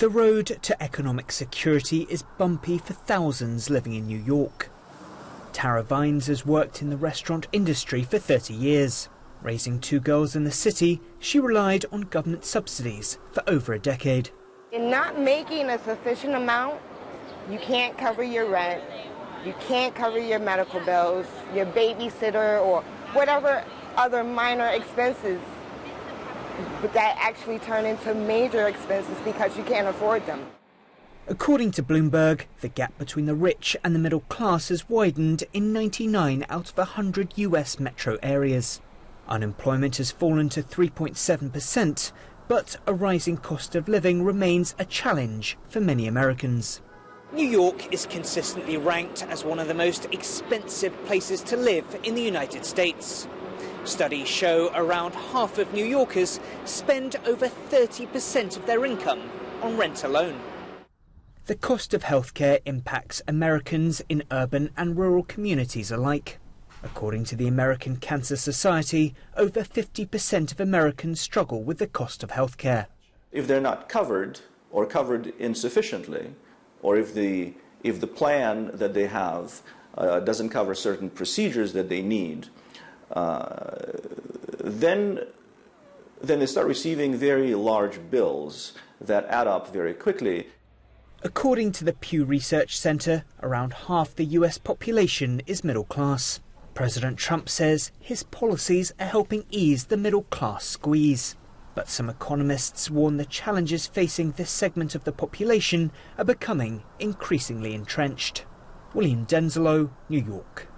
The road to economic security is bumpy for thousands living in New York. Tara Vines has worked in the restaurant industry for 30 years. Raising two girls in the city, she relied on government subsidies for over a decade. In not making a sufficient amount, you can't cover your rent, you can't cover your medical bills, your babysitter, or whatever other minor expenses that actually turn into major expenses because you can't afford them. According to Bloomberg, the gap between the rich and the middle class has widened in 99 out of 100 US metro areas. Unemployment has fallen to 3.7%, but a rising cost of living remains a challenge for many Americans. New York is consistently ranked as one of the most expensive places to live in the United States. Studies show around half of New Yorkers spend over 30% of their income on rent alone. The cost of healthcare impacts Americans in urban and rural communities alike. According to the American Cancer Society, over 50% of Americans struggle with the cost of healthcare. If they're not covered or covered insufficiently, or if the plan that they have doesn't cover certain procedures that they need, then they start receiving very large bills that add up very quickly. According to the Pew Research Center, around half the US population is middle class. President Trump says his policies are helping ease the middle class squeeze. But some economists warn the challenges facing this segment of the population are becoming increasingly entrenched. William Denzelo, New York.